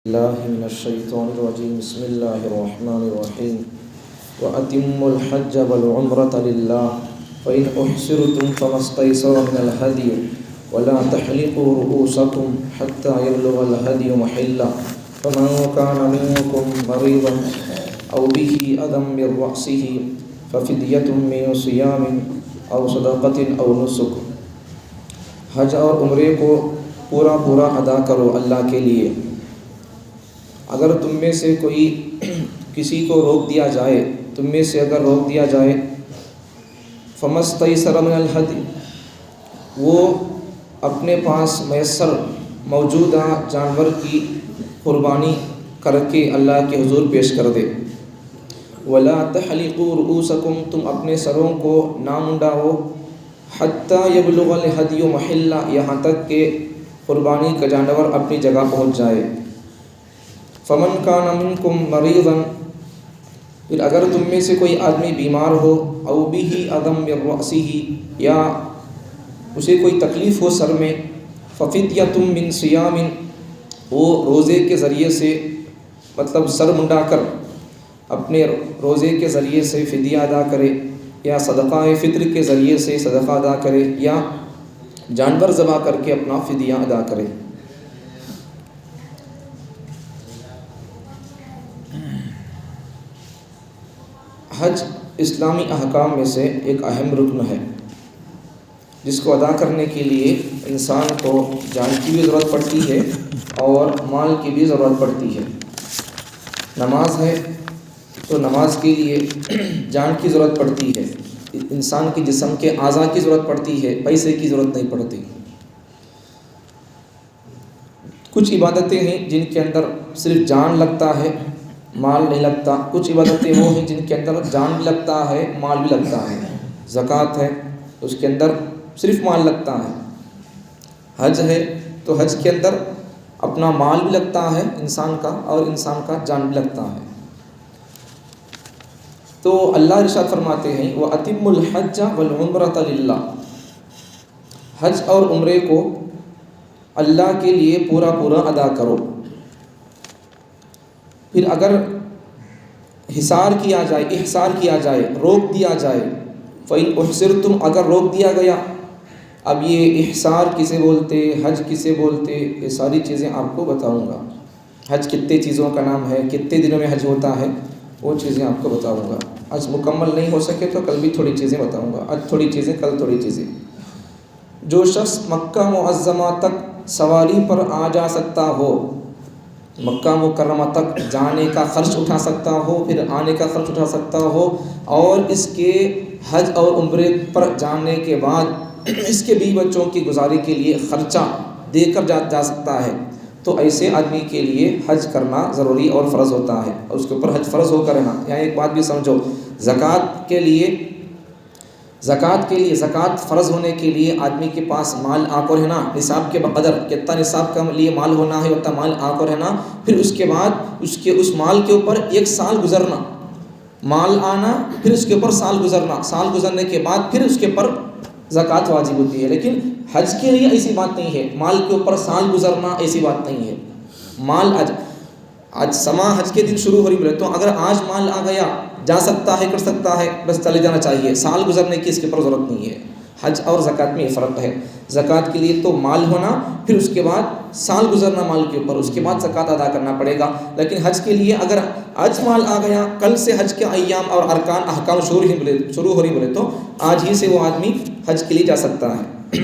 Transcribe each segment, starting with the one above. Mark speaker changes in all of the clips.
Speaker 1: الله من الشيطان الرجيم بسم الله الرحمن الرحيم وأتموا الحج والعمرة لله فإن أحصرتم فما استيسر من الهدي ولا تحلقوا رؤوسكم حتى يبلغ الهدي محله فمن كان منكم مريضا أو به أذى من رأسه ففدية من صيام أو صدقة أو نسك. حج اور عمرے کو پورا ادا کرو اللہ کے لیے. اگر تم میں سے کوئی کسی کو روک دیا جائے تم میں سے اگر روک دیا جائے فمستیسر من الہدی، وہ اپنے پاس میسر موجودہ جانور کی قربانی کر کے اللہ کے حضور پیش کر دے. ولا تحلقوا رؤوسکم، تم اپنے سروں کو نہ منڈاؤ حتی یبلغ الہدی محلہ، یہاں تک کہ قربانی کا جانور اپنی جگہ پہنچ جائے. فمن کان منکم مریضا، پھر اگر تم میں سے کوئی آدمی بیمار ہو او بہ اذی من رأسہ، یا اسے کوئی تکلیف ہو سر میں، ففدیۃ من صیام، وہ روزے کے ذریعے سے مطلب سر منڈا کر اپنے روزے کے ذریعے سے فدیہ ادا کرے، یا صدقہ فطر کے ذریعے سے صدقہ ادا کرے، یا جانور ذبح کر کے اپنا فدیہ ادا کرے. حج اسلامی احکام میں سے ایک اہم رکن ہے جس کو ادا کرنے کے لیے انسان کو جان کی بھی ضرورت پڑتی ہے اور مال کی بھی ضرورت پڑتی ہے. نماز ہے تو نماز کے لیے جان کی ضرورت پڑتی ہے، انسان کے جسم کے اعضاء کی ضرورت پڑتی ہے، پیسے کی ضرورت نہیں پڑتی. کچھ عبادتیں ہیں جن کے اندر صرف جان لگتا ہے مال نہیں لگتا، کچھ عبادتیں وہ ہیں جن کے اندر جان بھی لگتا ہے مال بھی لگتا ہے. زکوٰۃ ہے اس کے اندر صرف مال لگتا ہے. حج ہے تو حج کے اندر اپنا مال بھی لگتا ہے انسان کا اور انسان کا جان بھی لگتا ہے. تو اللہ ارشاد فرماتے ہیں وَأَتِمُّ الْحَجَّ وَالْعُمْرَةَ لِلَّهِ، حج اور عمرے کو اللہ کے لیے پورا ادا کرو. پھر اگر احصار کیا جائے روک دیا جائے، فَإِنْ أُحْصِرْتُمْ، اگر روک دیا گیا. اب یہ احصار کسے بولتے، حج کسے بولتے، یہ ساری چیزیں آپ کو بتاؤں گا. حج کتنے چیزوں کا نام ہے، کتنے دنوں میں حج ہوتا ہے، وہ چیزیں آپ کو بتاؤں گا. آج مکمل نہیں ہو سکے تو کل بھی تھوڑی چیزیں بتاؤں گا، آج تھوڑی چیزیں کل تھوڑی چیزیں. جو شخص مکہ معظمہ تک سواری پر آ جا سکتا ہو، مکہ مکرمہ تک جانے کا خرچ اٹھا سکتا ہو، پھر آنے کا خرچ اٹھا سکتا ہو، اور اس کے حج اور عمرے پر جانے کے بعد اس کے بیوی بچوں کی گزاری کے لیے خرچہ دے کر جا سکتا ہے، تو ایسے آدمی کے لیے حج کرنا ضروری اور فرض ہوتا ہے، اور اس کے اوپر حج فرض ہو کر رہنا. یہاں ایک بات بھی سمجھو، زکوٰۃ کے لیے زکوٰۃ فرض ہونے کے لیے آدمی کے پاس مال آ کر رہنا، نصاب کے بقدر کتنا نصاب کے لیے مال ہونا ہے اتنا مال آ کر رہنا. پھر اس کے بعد اس مال کے اوپر 1 سال گزرنا، مال آنا پھر اس کے اوپر سال گزرنا، سال گزرنے کے بعد پھر اس کے اوپر زکوٰۃ واجب ہوتی ہے. لیکن حج کے لیے ایسی بات نہیں ہے، مال کے اوپر سال گزرنا ایسی بات نہیں ہے. مال آج سما حج کے دن شروع ہو رہی بولے تو اگر آج مال آ گیا جا سکتا ہے کر سکتا ہے، بس چلے جانا چاہیے، سال گزرنے کی اس کے اوپر ضرورت نہیں ہے. حج اور زکوٰۃ میں یہ فرق ہے. زکوٰۃ کے لیے تو مال ہونا، پھر اس کے بعد سال گزرنا مال کے اوپر، اس کے بعد زکوٰۃ ادا کرنا پڑے گا. لیکن حج کے لیے اگر آج مال آ گیا، کل سے حج کے ایام اور ارکان احکام شروع ہو رہی بولے تو آج ہی سے وہ آدمی حج کے لیے جا سکتا ہے.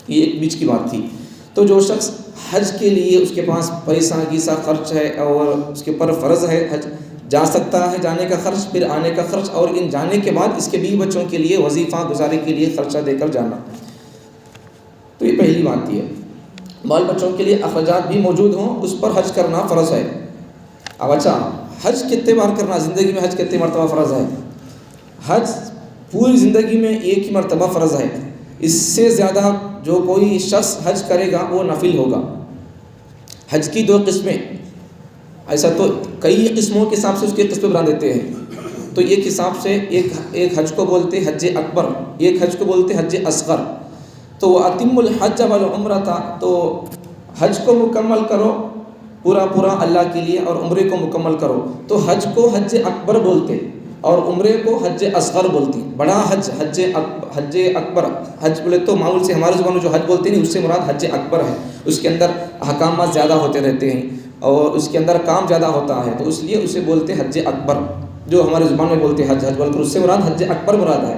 Speaker 1: یہ ایک بیچ کی بات تھی. تو جو شخص حج کے لیے اس کے پاس پیسہ گیسا خرچ ہے اور اس کے اوپر فرض ہے حج، جا سکتا ہے، جانے کا خرچ پھر آنے کا خرچ، اور ان جانے کے بعد اس کے بیوی بچوں کے لیے وظیفہ گزارے کے لیے خرچہ دے کر جانا. تو یہ پہلی بات ہے. بال بچوں کے لیے اخراجات بھی موجود ہوں، اس پر حج کرنا فرض ہے. اب اچھا، حج کتنے بار کرنا، زندگی میں حج کتنے مرتبہ فرض ہے؟ حج پوری زندگی میں ایک ہی مرتبہ فرض ہے. اس سے زیادہ جو کوئی شخص حج کرے گا وہ نفل ہوگا. حج کی 2 قسمیں، ایسا تو کئی قسموں کے حساب سے اس کے قسمیں بنا دیتے ہیں. تو ایک حساب سے ایک حج کو بولتے حج اکبر، ایک حج کو بولتے حج اصغر. تو وَأَتِمُّ الْحَجَّ وَالْعُمْرَةَ، تو حج کو مکمل کرو پورا اللہ کے لیے اور عمرے کو مکمل کرو. تو حج کو حج اکبر بولتے اور عمرے کو حج اصغر بولتی. بڑا حج اکبر. حج بولے تو معمول سے ہمارے زبان میں جو حج بولتے ہیں اس سے مراد حج اکبر ہے. اس کے اندر احکامات زیادہ ہوتے رہتے ہیں اور اس کے اندر کام زیادہ ہوتا ہے، تو اس لیے اسے بولتے حج اکبر. جو ہمارے زبان میں بولتے حج بول کر اس سے مراد حج اکبر مراد ہے.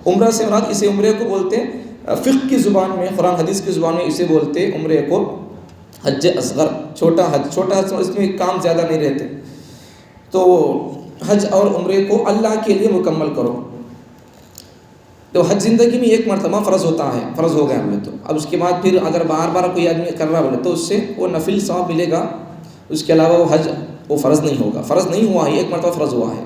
Speaker 1: عمرہ سے مراد اسے عمرے کو بولتے فقہ کی زبان میں، قرآن حدیث کی زبان میں اسے بولتے عمرے کو حج اصغر، چھوٹا حج. اس میں کام زیادہ نہیں رہتے. تو حج اور عمرے کو اللہ کے لیے مکمل کرو. تو حج زندگی میں ایک مرتبہ فرض ہوتا ہے، فرض ہو گیا ہم نے. تو اب اس کے بعد پھر اگر بار بار کوئی آدمی کر رہا بولے تو اس سے وہ نفل ثواب ملے گا. اس کے علاوہ وہ حج وہ فرض نہیں ہوگا. فرض نہیں ہوا ہے، ایک مرتبہ فرض ہوا ہے.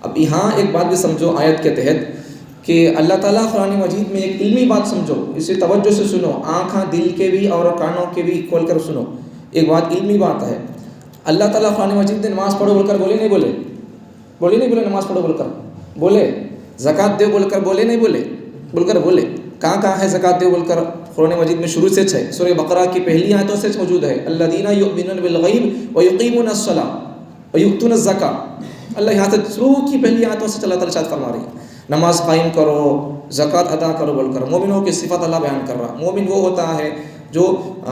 Speaker 1: اب یہاں ایک بات بھی سمجھو آیت کے تحت کہ اللہ تعالیٰ قرآن مجید میں ایک علمی بات سمجھو، اسے توجہ سے سنو، آنکھاں دل کے بھی اور کانوں کے بھی کھول کر سنو. ایک بات علمی بات ہے. اللہ تعالیٰ قرآن مجید نے نماز پڑھو بول کر بولے نہیں بولے نماز پڑھو بول کر بولے. زکوٰۃ دو بول کر بولے نہیں بول کر بولے. کہاں ہے زکوٰۃ دو بول کر؟ قرآن مجید میں شروع سے ہے. سورہ بقرہ کی پہلی آیتوں سے موجود ہے. الذین یؤمنون بالغیب ویقیمون الصلاۃ ویؤتون الزکاۃ. اللہ یہاں سے شروع کی پہلی آیتوں سے اللہ تعالیٰ ارشاد فرما رہی ہے نماز قائم کرو، زکوٰۃ ادا کرو بول کر. مومنوں کی صفت اللہ بیان کر رہا. مومن وہ ہوتا ہے جو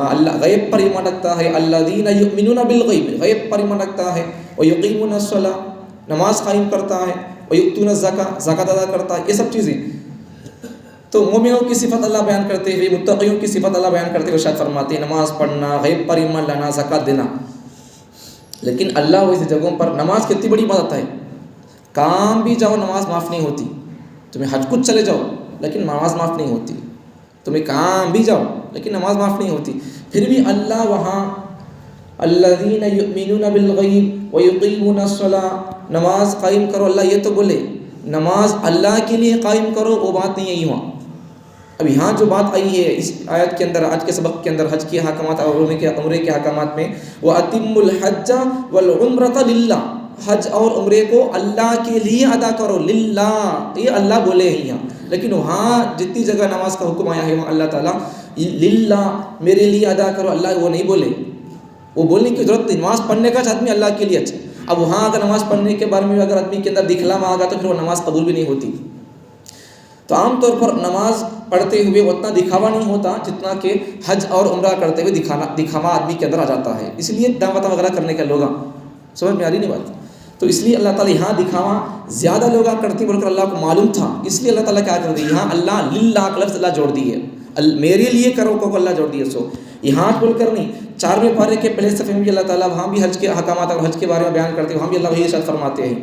Speaker 1: اللہ غیب پر ایمان رکھتا ہے. الذین یؤمنون بالغیب، غیب پر ایمان رکھتا ہے. ویقیمون الصلاۃ، نماز قائم کرتا ہے. ویؤتون الزکاۃ، زکوٰۃ ادا کرتا ہے. یہ سب چیزیں تو مومنوں کی صفت اللہ بیان کرتے ہوئے، متقیوں کی صفت اللہ بیان کرتے ہوئے ارشاد فرماتے ہیں نماز پڑھنا، غیب پر ایمان لانا، زکوٰۃ دینا. لیکن اللہ ویسے جگہوں پر نماز کتنی بڑی بات ہے. کام بھی جاؤ نماز معاف نہیں ہوتی. تمہیں حج کچھ چلے جاؤ لیکن نماز معاف نہیں ہوتی. تمہیں کام بھی جاؤ لیکن نماز معاف نہیں ہوتی. پھر بھی اللہ وہاں الذین یؤمنون بالغیب ویقیمون الصلاۃ، نماز قائم کرو. اللہ یہ تو بولے نماز اللہ کے لیے قائم کرو، وہ بات نہیں ہے وہاں. اب یہاں جو بات آئی ہے اس آیت کے اندر، آج کے سبق کے اندر، حج کے احکامات اور عمرے کے احکامات میں وَأَتِمُّ الْحَجَّ وَالْعُمْرَةَ لِلَّهِ، حج اور عمرے کو اللہ کے لیے ادا کرو. للہ، یہ اللہ بولے ہیں یہاں. لیکن وہاں جتنی جگہ نماز کا حکم آیا ہے وہاں اللہ تعالیٰ للہ میرے لیے ادا کرو، اللہ وہ نہیں بولے. وہ بولنے کی ضرورت نہیں. نماز پڑھنے کا آدمی اللہ کے لیے اچھا. اب وہاں اگر نماز پڑھنے کے بارے میں اگر آدمی کے اندر دکھلاوا آ گیا تو پھر وہ نماز قبول بھی نہیں ہوتی. تو عام طور پر نماز پڑھتے ہوئے اتنا دکھاوا نہیں ہوتا جتنا کہ حج اور عمرہ کرتے ہوئے دکھاوا آدمی کے اندر آ جاتا ہے. اس لیے دعوت وغیرہ کرنے کا لوگ سمجھ میں آ رہی نہیں بات. تو اس لیے اللہ تعالیٰ یہاں دکھاوا زیادہ لوگ کرتے بول کر اللہ کو معلوم تھا. اس لیے اللہ تعالیٰ کیا کر دی یہاں اللہ للہ کا لفظ اللہ جوڑ دی ہے. میرے لیے کرو کو اللہ جوڑ دی ہے. سو یہاں بول کر نہیں. 4ویں پارے کے پہلے صفحے میں بھی اللہ تعالیٰ وہاں بھی حج کے احکامات اور حج کے بارے میں بیان کرتے ہیں. وہاں بھی اللہ وہی ارشاد فرماتے ہیں.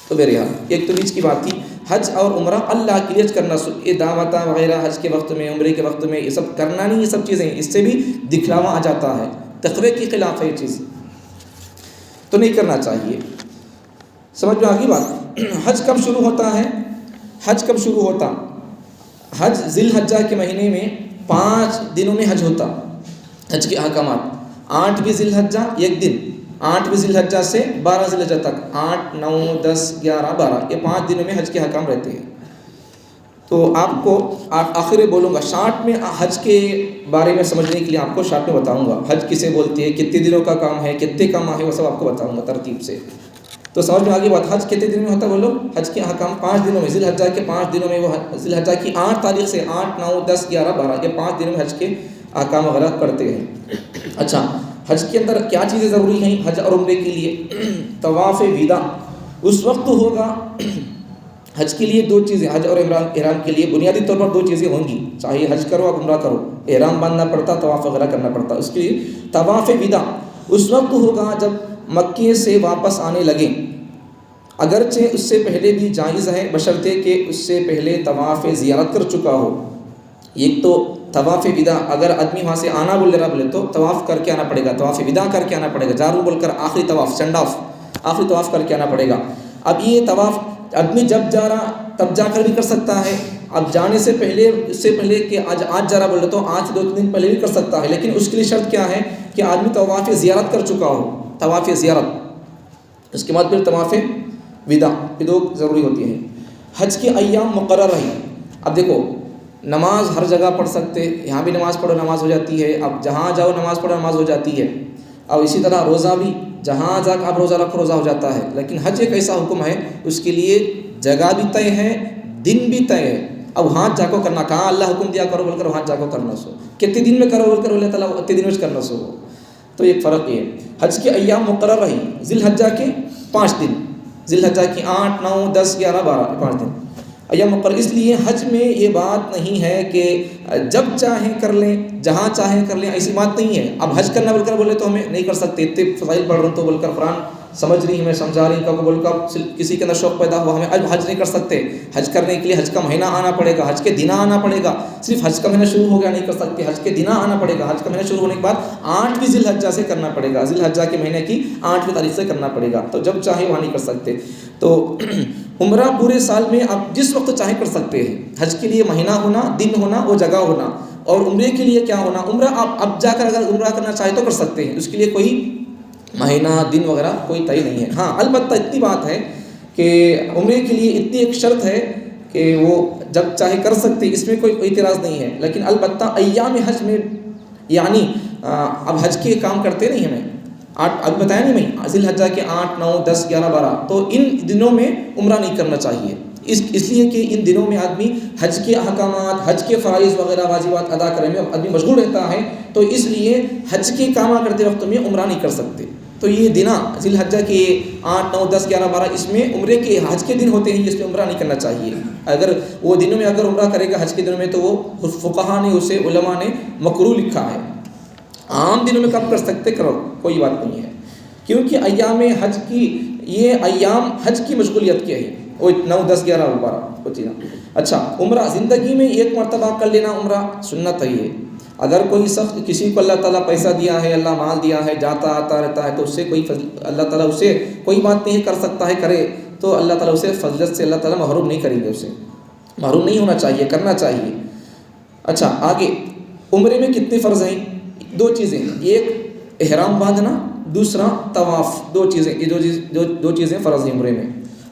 Speaker 1: تو میرے یہاں ایک تو بیچ کی بات تھی حج اور عمرہ اللہ کے لیے کرنا. یہ دعوت وغیرہ حج کے وقت میں، عمرے کے وقت میں یہ سب کرنا نہیں. یہ سب چیزیں اس سے بھی دکھلاوا آ جاتا ہے. تقوی کے خلاف ہے یہ چیز، تو نہیں کرنا چاہیے. سمجھ میں آ گئی بات. حج کب شروع ہوتا ہے؟ حج کب شروع ہوتا؟ حج ذی الحجہ کے مہینے میں 5 دنوں میں حج ہوتا. حج کے احکامات 8ویں ذی الحجہ ایک دن، 8ویں ذی الحجہ سے 12 ذی الحجہ تک، 8 9 10 11 12 یہ 5 دنوں میں حج کے احکام رہتے ہیں. تو آپ کو آخر بولوں گا شارٹ میں حج کے بارے میں سمجھنے کے لیے آپ کو شارٹ میں بتاؤں گا. حج کسے بولتے ہیں، کتنے دنوں کا کام ہے، کتنے کا ماہ ہے، وہ سب آپ کو بتاؤں گا ترتیب سے. تو سمجھ میں آگے بات. حج کتنے دن میں ہوتا بولو؟ حج کے احکام 5 دنوں میں. ذی الحجہ کے 5 دنوں میں، وہ ذی الحجہ کی 8 تاریخ سے 8 9 10 11 12 یہ 5 دنوں میں حج کے احکام وغیرہ کرتے ہیں. اچھا، حج کے اندر کیا چیزیں ضروری ہیں حج اور عمرے کے لیے؟ طواف وداع اس وقت ہوگا. حج کے لیے 2 چیزیں، حج اور احرام کے لیے بنیادی طور پر 2 چیزیں ہوں گی. چاہے حج کرو یا عمرہ کرو، احرام باندھنا پڑتا، طواف وغیرہ کرنا پڑتا. اس کے لیے طواف وداع اس وقت ہوگا جب مکے سے واپس آنے لگیں. اگرچہ اس سے پہلے بھی جائز ہے بشرطے کہ اس سے پہلے طواف زیارت کر چکا ہو. ایک تو طواف وداع، اگر آدمی وہاں سے آنا بول رہا بولے تو طواف کر کے آنا پڑے گا، طواف وداع کر کے آنا پڑے گا. جارو بول کر آخری طواف، سینڈ آف، آخری طواف کر کے آنا پڑے گا. اب یہ طواف آدمی جب جا رہا تب جا کر بھی کر سکتا ہے. اب جانے سے پہلے، اس سے پہلے کہ آج جا رہا بول رہے تو آج 2 دن پہلے بھی کر سکتا ہے. لیکن اس کے لیے شرط کیا ہے کہ آدمی طواف زیارت کر چکا ہو. طواف زیارت، اس کے بعد پھر طواف وداع، یہ 2 ضروری ہوتی ہیں. حج کے ایام مقرر رہی. اب دیکھو نماز ہر جگہ پڑھ سکتے، یہاں بھی نماز پڑھو نماز ہو جاتی ہے، اب جہاں جاؤ نماز پڑھو نماز ہو جاتی ہے. اور اسی طرح روزہ بھی جہاں جا کے آپ روزہ رکھو روزہ ہو جاتا ہے، لیکن حج ایک ایسا حکم ہے اس کے لیے جگہ بھی طے ہے، دن بھی طے ہے. اب وہاں جا کو کرنا، کہاں اللہ حکم دیا کرو بول کر وہاں جا کو کرنا سو، کتنے دن میں کرو بول کر اللہ تعالیٰ اتنے دن میں کرنا سو. تو ایک فرق یہ ہے. حج کے ایام مقرر رہی ذی الحجہ کے 5 دن، ذی الحجہ کی 8، 9، 10، 11، 12 5 دن ایام مقرر. اس لیے حج میں یہ بات نہیں ہے کہ جب چاہیں کر لیں جہاں چاہیں کر لیں، ایسی بات نہیں ہے. اب حج کرنا بول کر بولے تو ہمیں نہیں کر سکتے، اتنے فضائل پڑھ رہا ہوں تو بول کر قرآن سمجھ رہی ہمیں سمجھا رہی کہ بول کر کسی کے اندر شوق پیدا ہوا ہمیں اب حج نہیں کر سکتے. حج کرنے کے لیے حج کا مہینہ آنا پڑے گا، حج کے دن آنا پڑے گا. صرف حج کا مہینہ شروع ہو گیا نہیں کر سکتے، حج کے دن آنا پڑے گا. حج کا مہینہ شروع ہونے کے بعد 8ویں ذی الحجہ سے کرنا پڑے گا، ذی الحجہ کے مہینے کی 8ویں تاریخ سے کرنا پڑے گا. تو جب چاہے وہاں نہیں کر سکتے. تو عمرہ پورے سال میں آپ جس وقت چاہیں کر سکتے ہیں. حج کے لیے مہینہ ہونا، دن ہونا، وہ جگہ ہونا. اور عمرے کے لیے کیا ہونا، عمرہ آپ اب جا کر اگر عمرہ کرنا چاہیں تو کر سکتے ہیں، اس کے لیے کوئی مہینہ دن وغیرہ کوئی طے نہیں ہے. ہاں البتہ اتنی بات ہے کہ عمرے کے لیے اتنی ایک شرط ہے کہ وہ جب چاہے کر سکتے، اس میں کوئی اعتراض نہیں ہے. لیکن البتہ ایام حج میں یعنی اب حج کے کام کرتے نہیں ہمیں، اب بتایا نہیں میں ذی الحجہ کے 8، 9، 10، 11، 12 تو ان دنوں میں عمرہ نہیں کرنا چاہیے. اس لیے کہ ان دنوں میں آدمی حج کے احکامات، حج کے فرائض وغیرہ واجبات ادا کرنے میں آدمی مشغول رہتا ہے. تو اس لیے حج کے کام کرتے وقت میں عمرہ نہیں کر سکتے. تو یہ دن ذی الحجہ کے 8، 9، 10، 11، 12 اس میں عمرے کے حج کے دن ہوتے ہیں، اس میں عمرہ نہیں کرنا چاہیے. اگر وہ دنوں میں اگر عمرہ کرے گا حج کے دنوں میں تو وہ فقہا نے اسے علماء نے مکروہ لکھا ہے. عام دنوں میں کب کر سکتے کرو، کوئی بات نہیں ہے. کیونکہ ایام حج کی یہ ایام حج کی مشغولیت کے ہیں، وہ 9، 10، 11، 12 ہوتی نا. اچھا عمرہ زندگی میں ایک مرتبہ کر لینا عمرہ سنت ہے. یہ اگر کوئی شخص کسی کو اللہ تعالیٰ پیسہ دیا ہے، اللہ مال دیا ہے، جاتا آتا رہتا ہے تو اس سے کوئی اللہ تعالیٰ اسے کوئی بات نہیں کر سکتا ہے، کرے تو اللہ تعالیٰ اسے فضلت سے اللہ تعالیٰ محروم نہیں کریں گے، اسے محروم نہیں ہونا چاہیے، کرنا چاہیے. اچھا آگے عمرے میں کتنے فرض ہیں؟ 2 چیزیں، ایک احرام باندھنا، دوسرا طواف. 2 چیزیں، یہ دو چیزیں فرض ہیں عمرے میں.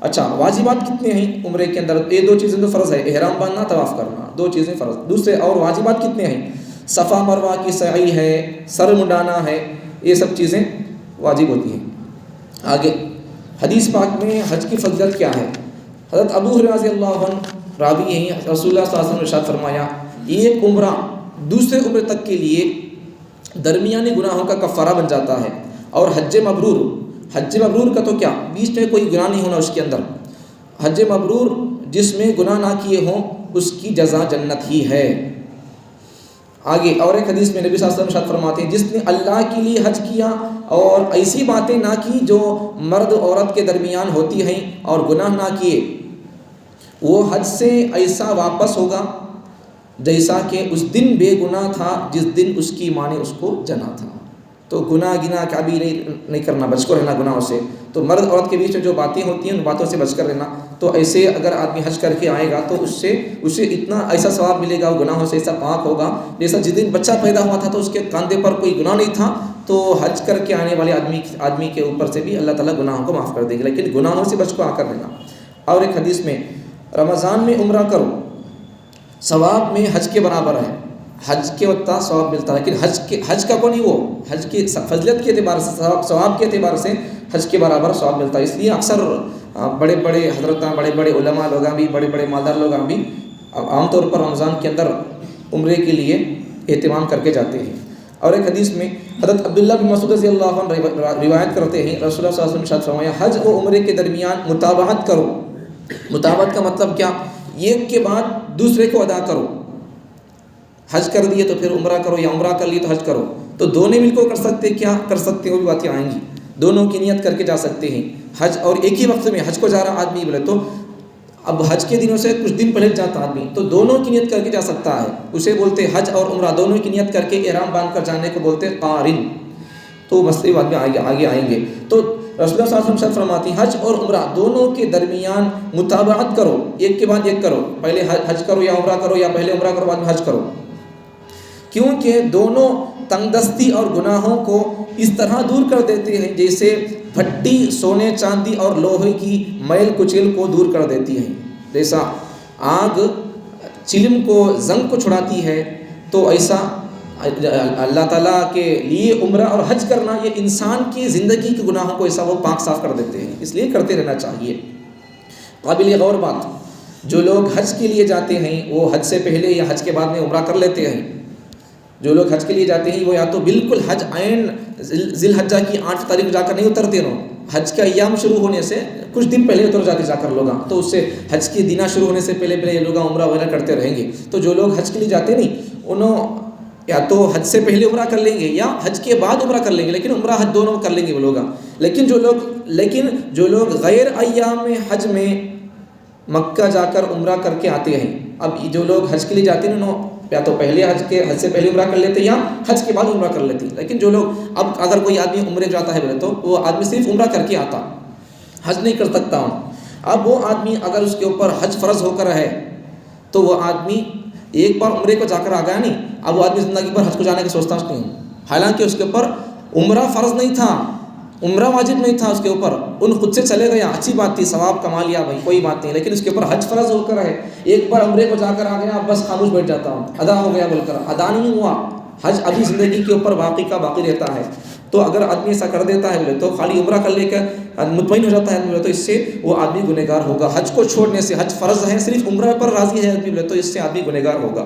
Speaker 1: اچھا واجبات کتنے ہیں عمرے کے اندر؟ یہ 2 چیزیں تو فرض ہے، احرام باندھنا، طواف کرنا، 2 چیزیں فرض. دوسرے اور واجبات کتنے ہیں؟ صفا مروہ کی سعی ہے، سر منڈانا ہے، یہ سب چیزیں واجب ہوتی ہیں. آگے حدیث پاک میں حج کی فضیلت کیا ہے؟ حضرت ابو ہریرہ رضی اللہ عنہ راوی ہیں، رسول اللہ صلی اللہ علیہ وسلم نے ارشاد فرمایا ایک عمرہ دوسرے عمرے تک کے لیے درمیانی گناہوں کا کفارہ بن جاتا ہے. اور حج مبرور کا تو کیا، بیچ میں کوئی گناہ نہیں ہونا اس کے اندر. حج مبرور جس میں گناہ نہ کیے ہوں اس کی جزا جنت ہی ہے. آگے اور ایک حدیث میں نبی صلی اللہ علیہ وسلم ارشاد فرماتے ہیں جس نے اللہ کے لیے حج کیا اور ایسی باتیں نہ کی جو مرد عورت کے درمیان ہوتی ہیں اور گناہ نہ کیے، وہ حج سے ایسا واپس ہوگا جیسا کہ اس دن بے گناہ تھا جس دن اس کی ماں نے اس کو جنا تھا. تو گناہ کا بھی نہیں کرنا، بچ کر رہنا گناہوں سے. تو مرد عورت کے بیچ میں جو باتیں ہوتی ہیں ان باتوں سے بچ کر رہنا. تو ایسے اگر آدمی حج کر کے آئے گا تو اسے اتنا ایسا ثواب ملے گا، وہ گناہوں سے ایسا پاک ہوگا جیسا جس دن بچہ پیدا ہوا تھا تو اس کے کاندھے پر کوئی گناہ نہیں تھا. تو حج کر کے آنے والے آدمی کے اوپر سے بھی اللہ تعالیٰ گناہوں کو معاف کر دے گا، لیکن گناہوں سے بچ کو آ کر رہنا. اور ایک حدیث میں رمضان میں عمرہ کرو ثواب میں حج کے برابر ہے، حج کے وقت ثواب ملتا ہے. لیکن حج کا کو نہیں، وہ حج کی فضیلت کے اعتبار سے، ثواب کے اعتبار سے حج کے برابر ثواب ملتا ہے. اس لیے اکثر بڑے بڑے حضرتاں، بڑے بڑے علماء لوگاں بھی، بڑے بڑے مالدار لوگاں بھی عام طور پر رمضان کے اندر عمرے کے لیے اہتمام کر کے جاتے ہیں. اور ایک حدیث میں حضرت عبداللہ بن مسعود رضی اللہ عنہ روایت کرتے ہیں رسول اللہ صلی اللہ علیہ وسلم نے ارشاد فرمایا حج و عمرے کے درمیان متابعت کرو. متابعت کا مطلب کیا؟ ایک کے بعد دوسرے کو ادا کرو. حج کر دیے تو پھر عمرہ کرو، یا عمرہ کر لیے تو حج کرو. تو دونوں مل کو کر سکتے، کیا کر سکتے وہ بھی باتیں آئیں گی. دونوں کی نیت کر کے جا سکتے ہیں حج. اور ایک ہی وقت میں حج کو جا رہا آدمی بولے تو اب حج کے دنوں سے کچھ دن پہلے جاتا آدمی تو دونوں کی نیت کر کے جا سکتا ہے. اسے بولتے حج اور عمرہ دونوں کی نیت کر کے احرام باندھ کر جانے کو بولتے قارن. تو مسئلے بعد میں آگے آئیں گے. تو رسول اللہ صلی اللہ علیہ وسلم فرماتی حج اور عمرہ دونوں کے درمیان متابعت کرو، ایک کے بعد ایک کرو. پہلے حج کرو یا عمرہ کرو، یا پہلے عمرہ کرو بعد میں حج کرو. کیونکہ دونوں تنگ دستی اور گناہوں کو اس طرح دور کر دیتے ہیں جیسے بھٹی سونے چاندی اور لوہے کی میل کچیل کو دور کر دیتی ہے. جیسا آگ چلم کو زنگ کو چھڑاتی ہے تو ایسا اللہ تعالیٰ کے لیے عمرہ اور حج کرنا یہ انسان کی زندگی کے گناہوں کو ایسا وہ پاک صاف کر دیتے ہیں، اس لیے کرتے رہنا چاہیے۔ قابل غور بات، جو لوگ حج کے لیے جاتے ہیں وہ حج سے پہلے یا حج کے بعد میں عمرہ کر لیتے ہیں۔ جو لوگ حج کے لیے جاتے ہیں وہ یا تو بالکل حج عین ذی الحجہ کی 8 تاریخ جا کر نہیں اترتے نو، حج کا ایام شروع ہونے سے کچھ دن پہلے اتر جاتے جا کر لوگ، تو اس سے حج کی دنہ شروع ہونے سے پہلے یہ لوگ عمرہ وغیرہ کرتے رہیں گے۔ تو جو لوگ حج کے لیے جاتے نہیں انہوں یا تو حج سے پہلے عمرہ کر لیں گے یا حج کے بعد عمرہ کر لیں گے، لیکن عمرہ حج دونوں کر لیں گے وہ لوگ۔ لیکن جو لوگ غیر ایام حج میں مکہ جا کر عمرہ کر کے آتے ہیں، اب جو لوگ حج کے لیے جاتے ہیں انہوں یا تو پہلے حج سے پہلے عمرہ کر لیتے یا حج کے بعد عمرہ کر لیتے، لیکن جو لوگ اب اگر کوئی آدمی عمرے جاتا ہے بولے تو وہ آدمی صرف عمرہ کر کے آتا، حج نہیں کر سکتا ہوں۔ اب وہ آدمی اگر اس کے اوپر حج فرض ہو کر ہے تو وہ آدمی ایک بار عمرے کو جا کر آ گیا نہیں، اب وہ آدمی زندگی پر حج کو جانے کی سوچتا نہیں ہوں، حالانکہ اس کے اوپر عمرہ فرض نہیں تھا، عمرہ واجب نہیں تھا اس کے اوپر، ان خود سے چلے گیا، اچھی بات تھی، ثواب کما لیا بھائی، کوئی بات نہیں، لیکن اس کے اوپر حج فرض ہو کر ہے، ایک بار عمرے کو جا کر آ گیا، اب بس خاموش بیٹھ جاتا ہوں، ادا ہو گیا بول کر، ادا نہیں ہوا، حج ابھی زندگی کے اوپر باقی کا باقی رہتا ہے۔ تو اگر آدمی ایسا کر دیتا ہے بولے تو خالی عمرہ کر لے کر مطمئن ہو جاتا ہے بولے تو اس سے وہ آدمی گنہگار ہوگا، حج کو چھوڑنے سے، حج فرض ہے صرف عمرہ پر راضی ہے آدمی بولے تو اس سے آدمی گنہگار ہوگا۔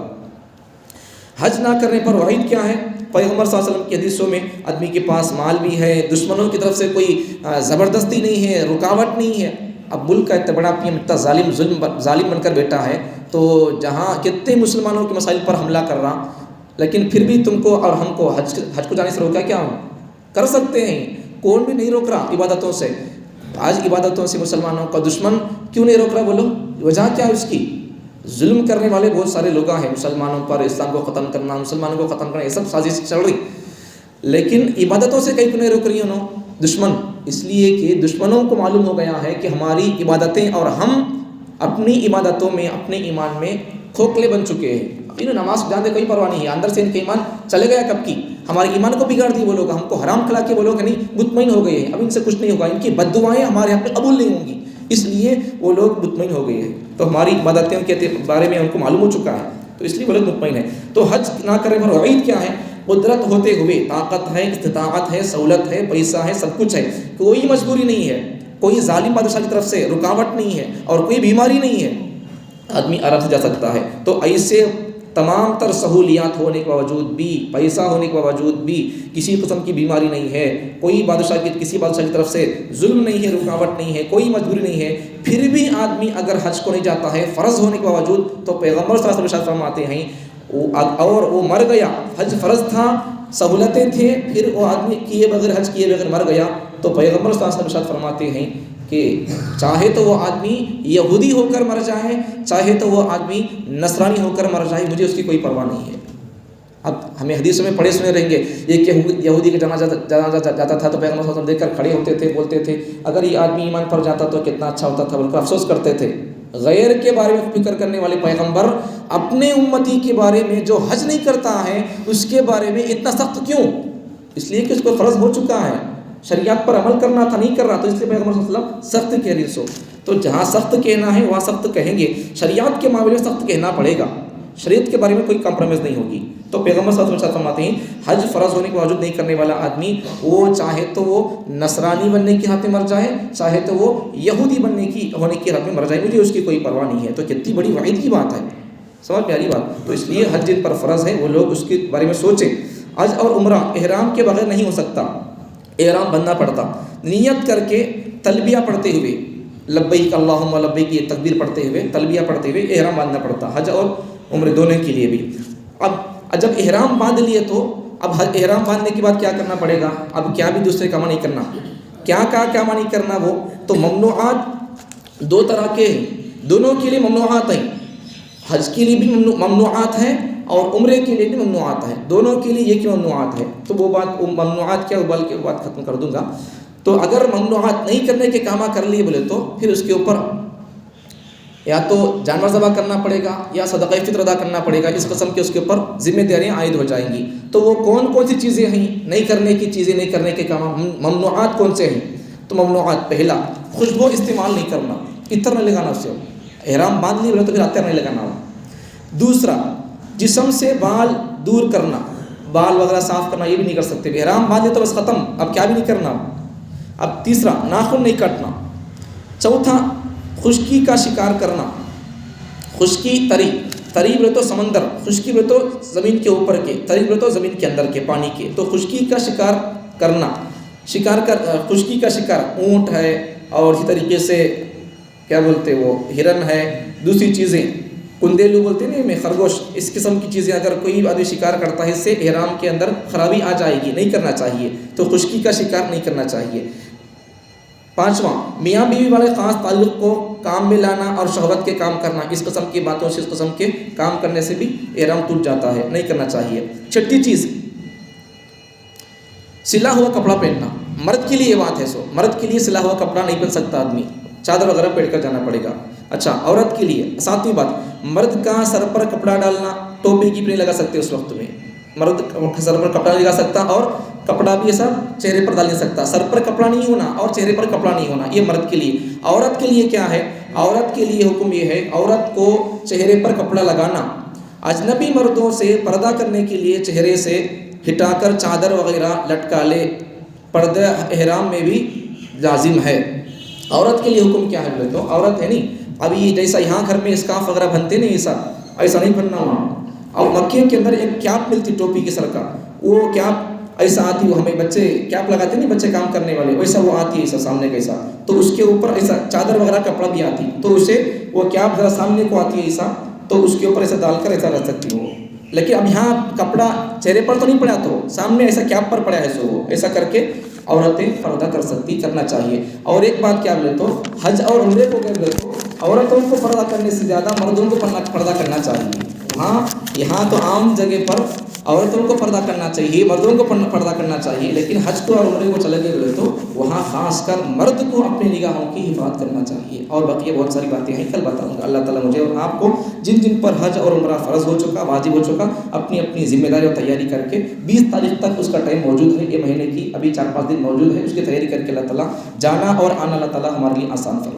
Speaker 1: حج نہ کرنے پر وعید کیا ہے؟ پیغمبر صلی اللہ علیہ وسلم کی حدیثوں میں آدمی کے پاس مال بھی ہے، دشمنوں کی طرف سے کوئی زبردستی نہیں ہے، رکاوٹ نہیں ہے۔ اب ملک کا اتنا بڑا پی ایم اتنا ظالم بن کر بیٹھا ہے، تو جہاں کتنے مسلمانوں کے مسائل پر حملہ کر رہا، لیکن پھر بھی تم کو اور ہم کو حج کو جانے سے روکا کیا؟ ہم کر سکتے ہیں، کون بھی نہیں روک رہا عبادتوں سے۔ آج عبادتوں سے مسلمانوں کا دشمن کیوں نہیں روک رہا بولو؟ وجہ کیا ہے اس کی؟ ظلم کرنے والے بہت سارے لوگ ہیں مسلمانوں پر، اسلام کو ختم کرنا، مسلمانوں کو ختم کرنا، یہ سب سازش چل رہی، لیکن عبادتوں سے کہیں نہیں روک رہی انہوں دشمن، اس لیے کہ دشمنوں کو معلوم ہو گیا ہے کہ ہماری عبادتیں اور ہم اپنی عبادتوں میں اپنے ایمان میں کھوکھلے بن چکے ہیں۔ انہوں نماز جانتے کوئی پرواہ نہیں ہے، اندر سے ان کا ایمان چلے گیا کب کی، ہمارے ایمان کو بگاڑ دی وہ لوگ، ہم کو حرام کھلا کے وہ لوگ نہیں مطمئن ہو گئے ہیں، اب ان سے کچھ نہیں ہوگا، ان کی بد دعائیں ہمارے یہاں پہ قبول نہیں ہوں گی، اس لیے وہ لوگ مطمئن ہو گئے ہیں۔ تو ہماری عبادتوں کے بارے میں ان کو معلوم ہو چکا ہے، تو اس لیے وہ لوگ مطمئن ہیں۔ تو حج نہ کرنے پر وعید کیا ہے؟ قدرت ہوتے ہوئے، طاقت ہے، استطاعت ہے، سہولت ہے، پیسہ ہے، سب کچھ ہے، کوئی مجبوری نہیں ہے، کوئی ظالم بادشاہ کی طرف سے رکاوٹ نہیں ہے اور کوئی بیماری نہیں ہے، آدمی آرام سے جا سکتا ہے۔ تو ایسے تمام تر سہولیات ہونے کے باوجود بھی، پیسہ ہونے کے باوجود بھی، کسی قسم کی بیماری نہیں ہے، کوئی کسی بادشاہ کی طرف سے ظلم نہیں ہے، رکاوٹ نہیں ہے، کوئی مجبوری نہیں ہے، پھر بھی آدمی اگر حج کو نہیں جاتا ہے فرض ہونے کے باوجود، تو پیغمبر صلی اللہ علیہ وسلم فرماتے ہیں اور وہ مر گیا، حج فرض تھا، سہولتیں تھے، پھر وہ آدمی کیے بغیر حج کیے بغیر مر گیا، تو پیغمبر صلی اللہ علیہ وسلم فرماتے ہیں کہ چاہے تو وہ آدمی یہودی ہو کر مر جائے، چاہے تو وہ آدمی نصرانی ہو کر مر جائے، مجھے اس کی کوئی پرواہ نہیں ہے۔ اب ہمیں حدیثوں میں پڑھے سنے رہیں گے، ایک یہودی کا جنازہ جاتا تھا تو پیغمبر صلی اللہ علیہ وسلم دیکھ کر کھڑے ہوتے تھے، بولتے تھے اگر یہ آدمی ایمان پر جاتا تو کتنا اچھا ہوتا تھا، بلکہ افسوس کرتے تھے۔ غیر کے بارے میں فکر کرنے والے پیغمبر اپنے امتی کے بارے میں جو حج نہیں کرتا ہے اس کے بارے میں اتنا سخت کیوں؟ اس لیے کہ اس کو فرض ہو چکا ہے، شریعت پر عمل کرنا تھا، نہیں کر رہا، تو اس لیے پیغمبر صلی اللہ علیہ وسلم سخت کہہ رہی سو۔ تو جہاں سخت کہنا ہے وہاں سخت کہیں گے، شریعت کے معاملے میں سخت کہنا پڑے گا، شریعت کے بارے میں کوئی کمپرومائز نہیں ہوگی۔ تو پیغمبر صلی اللہ علیہ وسلم فرماتے ہیں حج فرض ہونے کے باوجود نہیں کرنے والا آدمی، وہ چاہے تو وہ نصرانی بننے کی حالت میں مر جائے، چاہے تو وہ یہودی ہونے کی حالت میں مر جائے، مجھے اس کی کوئی پرواہ نہیں ہے۔ تو کتنی بڑی وعید کی بات ہے، سمجھ پیاری بات۔ تو اس لیے حج جن پر فرض ہے وہ لوگ اس کے بارے میں سوچیں۔ حج اور عمرہ احرام کے بغیر نہیں ہو سکتا، احرام بننا پڑتا، نیت کر کے تلبیہ پڑھتے ہوئے، لبیک اللہم لبیک یہ تکبیر پڑھتے ہوئے، تلبیہ پڑھتے ہوئے احرام باندھنا پڑتا، حج اور عمرے دونوں کے لیے بھی۔ اب جب احرام باندھ لیے تو اب احرام باندھنے کے بعد کیا کرنا پڑے گا؟ اب کیا بھی دوسرے کام نہیں کرنا، کیا نہیں کرنا، وہ تو ممنوعات دو طرح کے ہیں، دونوں کے لیے ممنوعات ہیں، حج کے لیے بھی ممنوعات ہیں اور عمرے کے لیے بھی ممنوعات ہیں، دونوں کے لیے یہ کی ممنوعات ہے۔ تو وہ بات ممنوعات کیا ابال کے بات ختم کر دوں گا۔ تو اگر ممنوعات نہیں کرنے کے کام کر لیے بولے تو پھر اس کے اوپر یا تو جانور ذبح کرنا پڑے گا یا صدقہ فطر ادا کرنا پڑے گا، اس قسم کے اس کے اوپر ذمہ داریاں عائد ہو جائیں گی۔ تو وہ کون سی چیزیں ہیں نہیں کرنے کی چیزیں، نہیں کرنے کے کام، ممنوعات کون سے ہیں؟ تو ممنوعات، پہلا خوشبو استعمال نہیں کرنا، عطر نہیں لگانا، اس سے احرام باندھ لیے بولے تو پھر عطر نہیں لگانا ہو۔ دوسرا جسم سے بال دور کرنا، بال وغیرہ صاف کرنا یہ بھی نہیں کر سکتے. احرام باندھے تو بس ختم, اب کیا بھی نہیں کرنا. اب تیسرا, ناخن نہیں کاٹنا. چوتھا, خشکی کا شکار کرنا. خشکی, تری بولے تو سمندر, خشکی بولے تو زمین کے اوپر کے, تری بولے تو زمین کے اندر کے پانی کے. تو خشکی کا شکار کرنا, خشکی کا شکار اونٹ ہے, اور اسی طریقے سے کیا بولتے وہ ہرن ہے, دوسری چیزیں کندیلو بولتے ہیں میں خرگوش, اس قسم کی چیزیں اگر کوئی آدمی شکار کرتا ہے اس سے احرام کے اندر خرابی آ جائے گی, نہیں کرنا چاہیے. تو خشکی کا شکار نہیں کرنا چاہیے. پانچواں, میاں بیوی والے خاص تعلق کو کام میں لانا اور شہوت کے کام کرنا. اس قسم کی باتوں سے, اس قسم کے کام کرنے سے بھی احرام ٹوٹ جاتا ہے, نہیں کرنا چاہیے. چھٹی چیز, سلا ہوا کپڑا پہننا. مرد کے لیے یہ بات ہے, مرد کے لیے سلا ہوا کپڑا نہیں پہن سکتا آدمی, چادر وغیرہ پہن کر جانا پڑے گا. اچھا, عورت کے لیے ساتویں بات, مرد کا سر پر کپڑا ڈالنا, ٹوپی کی بھی نہیں لگا سکتے اس وقت میں. مرد سر پر کپڑا نہیں لگا سکتا, اور کپڑا بھی ایسا چہرے پر ڈال نہیں سکتا. سر پر کپڑا نہیں ہونا اور چہرے پر کپڑا نہیں ہونا, یہ مرد کے لیے. عورت کے لیے کیا ہے, عورت کے لیے حکم یہ ہے, عورت کو چہرے پر کپڑا لگانا اجنبی مردوں سے پردہ کرنے کے لیے چہرے سے ہٹا کر چادر وغیرہ لٹکا لے. پردہ احرام میں بھی لازم ہے. عورت کے لیے حکم کیا ہے بولے تو, عورت ہے نہیں ابھی جیسا یہاں گھر میں اسکارف وغیرہ بنتے نہیں, ایسا نہیں بننا وہاں. اور مکے کے اندر ایک کیپ ملتی ٹوپی کے سر کا, وہ کیپ ایسا آتی, وہ ہمیں بچے کیپ لگاتے نہیں بچے کام کرنے والے, ویسا وہ آتی ہے ایسا سامنے کیسا, تو اس کے اوپر ایسا چادر وغیرہ کپڑا بھی آتی, تو اسے وہ کیپ ذرا سامنے کو آتی ہے ایسا, تو اس کے اوپر ایسا ڈال کر ایسا رکھ سکتی ہو. لیکن اب یہاں کپڑا چہرے پر تو نہیں پڑا, تو سامنے ایسا کیپ پر پڑا ہے, سو وہ ایسا کر کے عورتیں پردہ کرنا چاہیے. اور ایک بات کیا بولے تو, حج اور عمرے کو کیا بولے تو عورتوں کو پردہ کرنے سے زیادہ مردوں کو پردہ کرنا چاہیے. ہاں یہاں تو عام جگہ پر عورتوں کو پردہ کرنا چاہیے, مردوں کو پردہ کرنا چاہیے, لیکن حج کو اور عمرے کو چلے گئے بولے تو وہاں خاص کر مرد کو اپنی نگاہوں کی حفاظت کرنا چاہیے. اور بقیہ بہت ساری باتیں ہیں, کل بتاؤں گا. اللہ تعالیٰ مجھے اور آپ کو جن جن پر حج اور عمرہ فرض ہو چکا, واجب ہو چکا, اپنی اپنی ذمہ داری اور تیاری کر کے 20 تاریخ تک اس کا ٹائم موجود ہے, یہ مہینے کی ابھی 4-5 دن موجود ہے, اس کی تیاری کر کے اللہ تعالیٰ جانا اور آنا اللہ تعالیٰ ہمارے لیے آسان فرمائے.